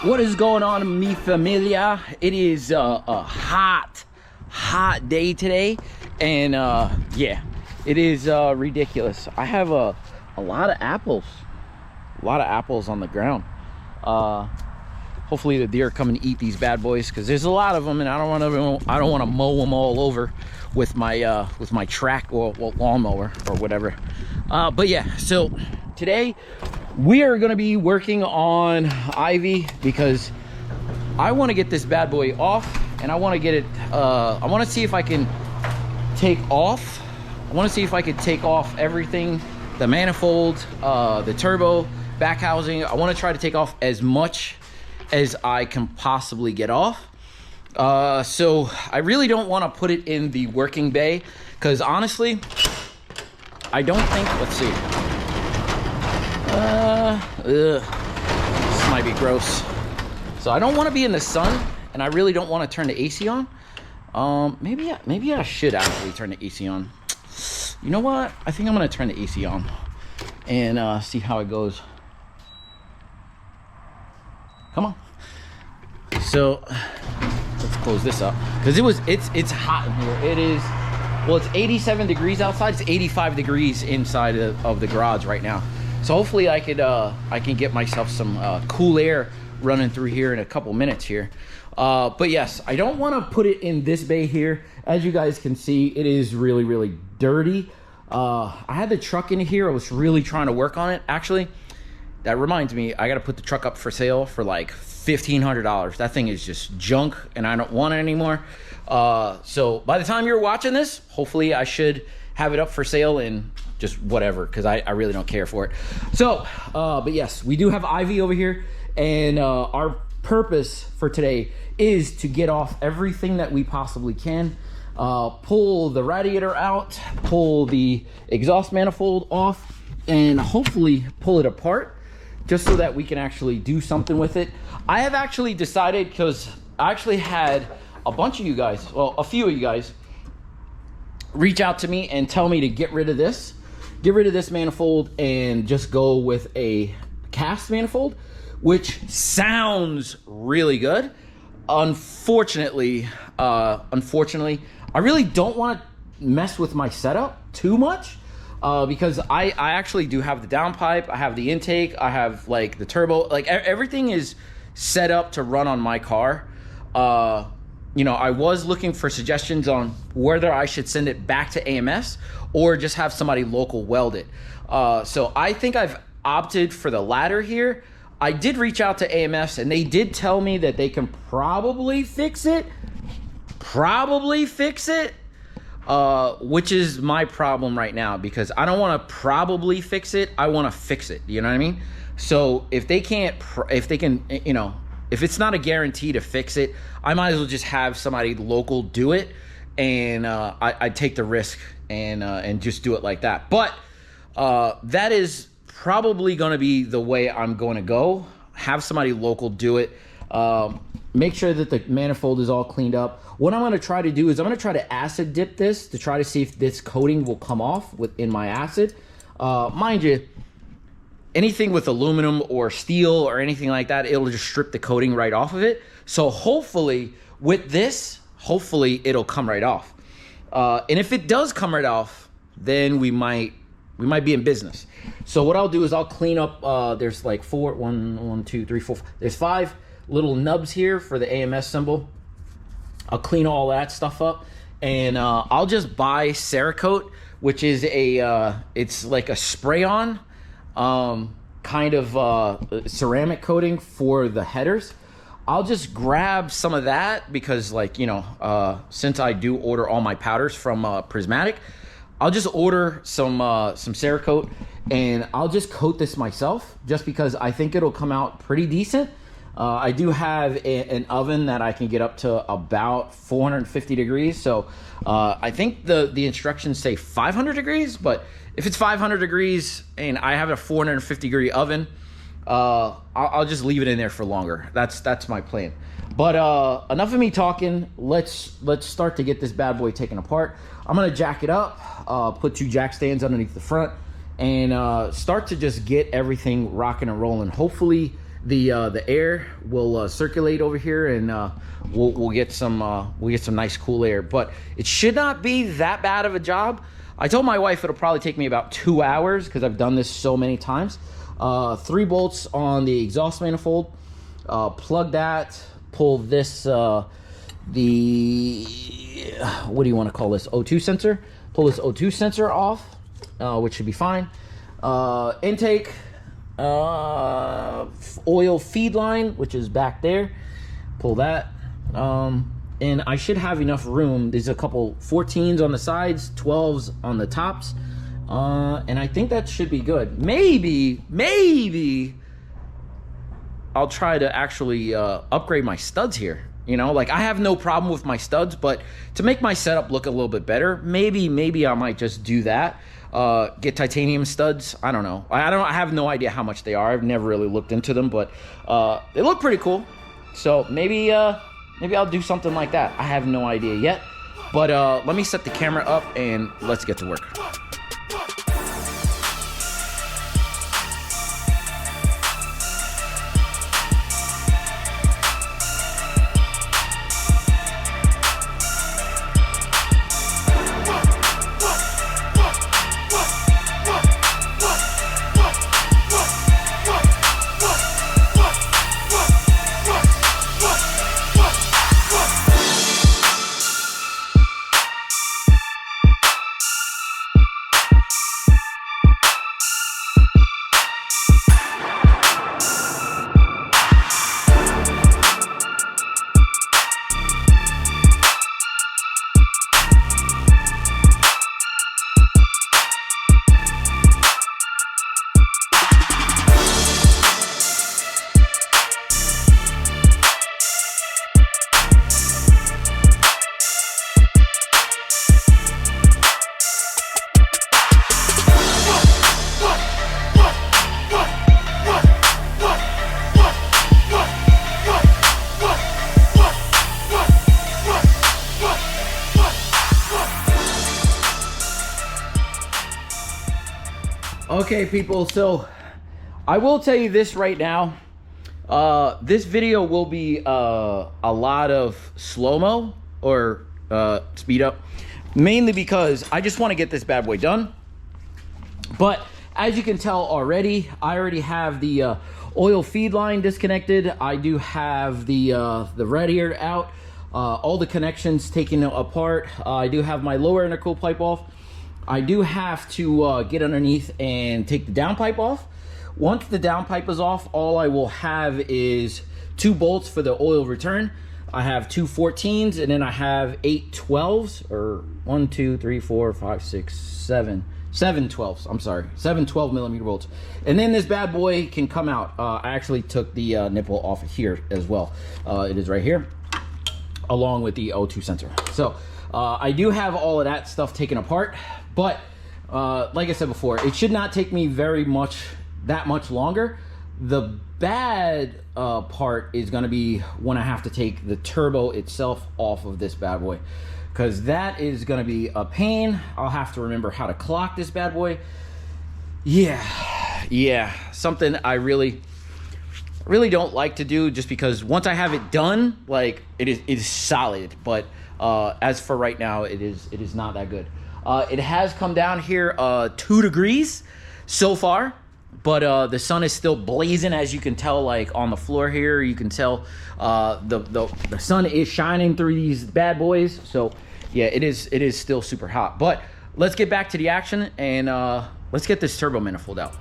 What is going on, mi familia? It is a hot day today, and yeah, it is ridiculous. I have a lot of apples on the ground. Hopefully the deer come and eat these bad boys, because there's a lot of them, and I don't want to mow them all over with my track or lawnmower or whatever. But yeah, so today we are going to be working on Ivy, because I want to get this bad boy off, and I want to get it I want to see if I can take off everything, the manifold, the turbo, back housing. I want to try to take off as much as I can possibly get off. So I really don't want to put it in the working bay, because honestly I don't think, let's see, this might be gross. So I don't want to be in the sun, and I really don't want to turn the AC on. Maybe I should actually turn the AC on. You know what? I think I'm going to turn the AC on and see how it goes. Come on. So let's close this up, because it's hot in here. It is, well, it's 87 degrees outside. It's 85 degrees inside of the garage right now. So hopefully I can get myself some cool air running through here in a couple minutes here. But yes, I don't want to put it in this bay here. As you guys can see, it is really dirty. I had the truck in here. I was really trying to work on it. Actually, that reminds me, I got to put the truck up for sale for like $1,500. That thing is just junk, and I don't want it anymore. So by the time you're watching this, hopefully I should have it up for sale and just whatever, because I really don't care for it. So but yes, we do have Ivy over here, and our purpose for today is to get off everything that we possibly can. Pull the radiator out, pull the exhaust manifold off, and hopefully pull it apart, just so that we can actually do something with it. I have actually decided, because I actually had a bunch of you guys, well, a few of you guys, reach out to me and tell me to get rid of this manifold and just go with a cast manifold, which sounds really good. Unfortunately, I really don't want to mess with my setup too much, because I actually do have the downpipe, I have the intake, I have like the turbo, like everything is set up to run on my car. You know, I was looking for suggestions on whether I should send it back to AMS or just have somebody local weld it. So I think I've opted for the latter here. I did reach out to AMS, and they did tell me that they can probably fix it, which is my problem right now, because I don't want to probably fix it. I want to fix it. You know what I mean? So if they can, you know, if it's not a guarantee to fix it, I might as well just have somebody local do it, and I take the risk and just do it like that. But that is probably going to be the way I'm going to go. Have somebody local do it. Make sure that the manifold is all cleaned up. What I'm going to try to do is I'm going to try to acid dip this to try to see if this coating will come off within my acid. Mind you, anything with aluminum or steel or anything like that, it'll just strip the coating right off of it. So hopefully with this, it'll come right off. And if it does come right off, then we might be in business. So what I'll do is I'll clean up, there's like there's 5 little nubs here for the AMS symbol. I'll clean all that stuff up, and I'll just buy Cerakote, which is it's like a spray-on kind of ceramic coating for the headers. I'll just grab some of that, because, like, you know, since I do order all my powders from Prismatic, I'll just order some Cerakote, and I'll just coat this myself, just because I think it'll come out pretty decent. I do have an oven that I can get up to about 450 degrees. So I think the instructions say 500 degrees, but if it's 500 degrees and I have a 450 degree oven, I'll just leave it in there for longer. That's my plan. But enough of me talking. Let's start to get this bad boy taken apart. I'm gonna jack it up, put 2 jack stands underneath the front, and start to just get everything rocking and rolling. Hopefully the air will circulate over here, and we'll get some nice cool air. But it should not be that bad of a job. I told my wife it'll probably take me about 2 hours because I've done this so many times. 3 bolts on the exhaust manifold. Plug that. Pull this. What do you want to call this? O2 sensor. Pull this O2 sensor off, which should be fine. Intake. Oil feed line, which is back there. Pull that. And I should have enough room. There's a couple 14s on the sides, 12s on the tops. And I think that should be good. Maybe I'll try to actually upgrade my studs here. You know, like I have no problem with my studs, but to make my setup look a little bit better, maybe I might just do that. Get titanium studs. I don't know. I have no idea how much they are. I've never really looked into them, but they look pretty cool. So maybe I'll do something like that. I have no idea yet. But let me set the camera up and let's get to work. Okay, people, so I will tell you this right now. This video will be a lot of slow-mo or speed up, mainly because I just want to get this bad boy done. But as you can tell already, I already have the oil feed line disconnected. I do have the radiator out, all the connections taken apart. I do have my lower intercool pipe off. I do have to get underneath and take the downpipe off. Once the downpipe is off, all I will have is 2 bolts for the oil return. I have 2 14s, and then I have 8 12s, or 1, 2, 3, 4, 5, 6, 7 12s. I'm sorry, 7 12mm bolts. And then this bad boy can come out. I actually took the nipple off of here as well. It is right here, along with the O2 sensor. So I do have all of that stuff taken apart. But like I said before, it should not take me that much longer. The bad part is going to be when I have to take the turbo itself off of this bad boy, because that is going to be a pain. I'll have to remember how to clock this bad boy. Yeah, something I really don't like to do, just because once I have it done, like it is solid. But as for right now, it is not that good. It has come down here 2 degrees so far, but the sun is still blazing, as you can tell. Like on the floor here, you can tell the sun is shining through these bad boys. So yeah, it is still super hot. But let's get back to the action, and let's get this turbo manifold out.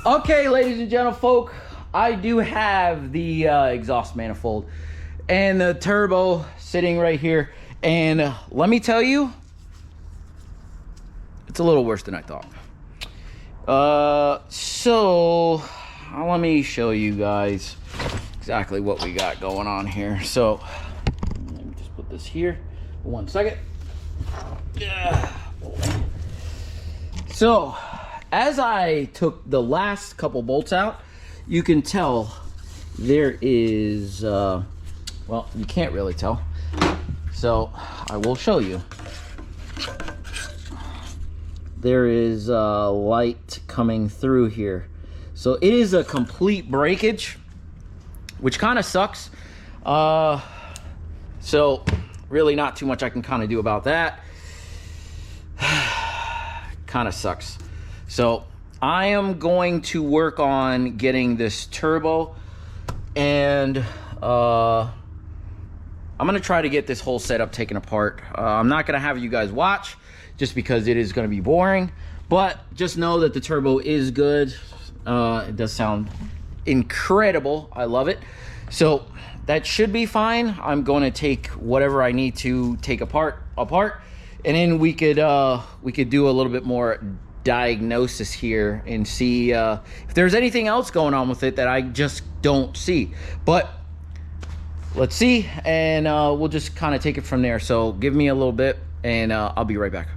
Okay, ladies and gentlemen, folk, I do have the exhaust manifold. and the turbo sitting right here. And let me tell you, it's a little worse than I thought. So let me show you guys exactly what we got going on here. So let me just put this here for 1 second. Yeah. So as I took the last couple bolts out, you can tell there is well, you can't really tell, so I will show you. There is light coming through here, so it is a complete breakage, which kind of sucks. So really not too much I can kind of do about that. Kind of sucks. So I am going to work on getting this turbo, and I'm gonna try to get this whole setup taken apart. I'm not gonna have you guys watch just because it is gonna be boring, but just know that the turbo is good. It does sound incredible. I love it. So that should be fine. I'm going to take whatever I need to take apart, and then we could do a little bit more diagnosis here and see if there's anything else going on with it that I just don't see. But let's see, and we'll just kind of take it from there. So give me a little bit, and I'll be right back.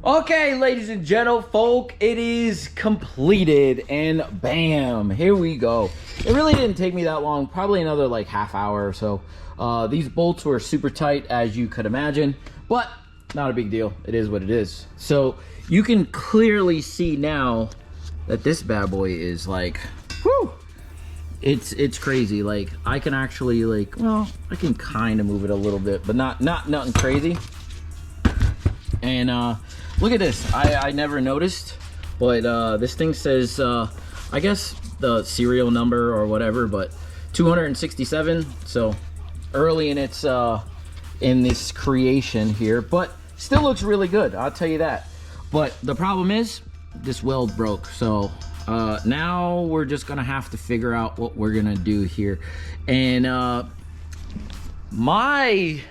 Okay, ladies and gentlefolk, it is completed, and bam, here we go. It really didn't take me that long, probably another like half hour or so. These bolts were super tight, as you could imagine, but not a big deal. It is what it is. So you can clearly see now that this bad boy is like, whoo, it's crazy. Like I can actually well, I can kind of move it a little bit, but nothing crazy. And look at this. I never noticed, but this thing says I guess the serial number or whatever, but 267. So early in its in this creation here, but still looks really good, I'll tell you that. But the problem is this weld broke, so now we're just gonna have to figure out what we're gonna do here. And my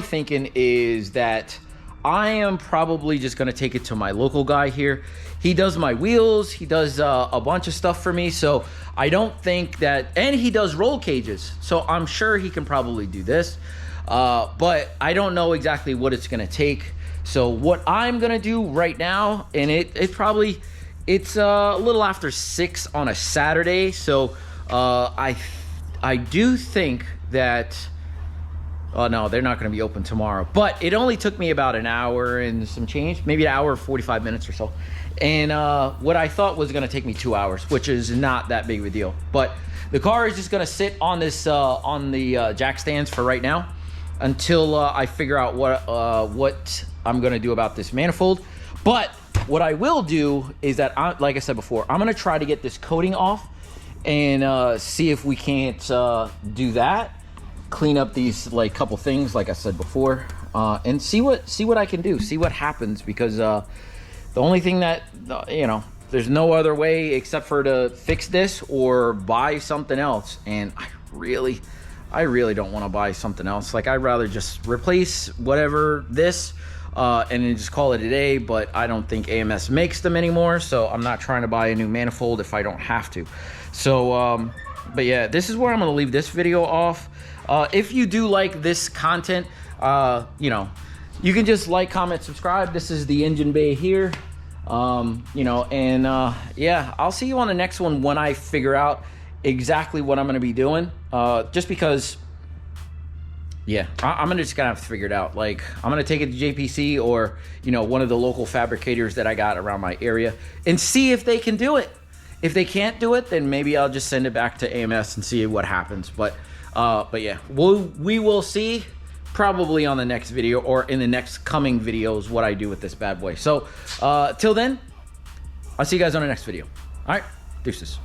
thinking is that I am probably just gonna take it to my local guy here. He does my wheels, he does a bunch of stuff for me, so I don't think that, and he does roll cages, so I'm sure he can probably do this. But I don't know exactly what it's gonna take. So what I'm gonna do right now, and it's a little after 6 on a Saturday, so I do think that, oh no, they're not gonna be open tomorrow, but it only took me about an hour and some change, maybe an hour 45 minutes or so. And what I thought was gonna take me 2 hours, which is not that big of a deal. But the car is just gonna sit on this on the jack stands for right now, until I figure out what I'm gonna do about this manifold. But what I will do is that, like I said before, I'm gonna try to get this coating off and see if we can't do that, clean up these like couple things, like I said before, and see what I can do, see what happens, because the only thing that there's no other way except for to fix this or buy something else, and I really don't want to buy something else. Like, I'd rather just replace whatever this and then just call it a day. But I don't think AMS makes them anymore, so I'm not trying to buy a new manifold if I don't have to. So but yeah, this is where I'm gonna leave this video off. If you do like this content, you can just like, comment, subscribe. This is the engine bay here, yeah, I'll see you on the next one when I figure out exactly what I'm going to be doing, just because, yeah, I'm just gonna have to figure it out. Like, I'm gonna take it to JPC or one of the local fabricators that I got around my area and see if they can do it. If they can't do it, then maybe I'll just send it back to AMS and see what happens. But yeah, we will see probably on the next video or in the next coming videos what I do with this bad boy. So till then, I'll see you guys on the next video. All right, deuces.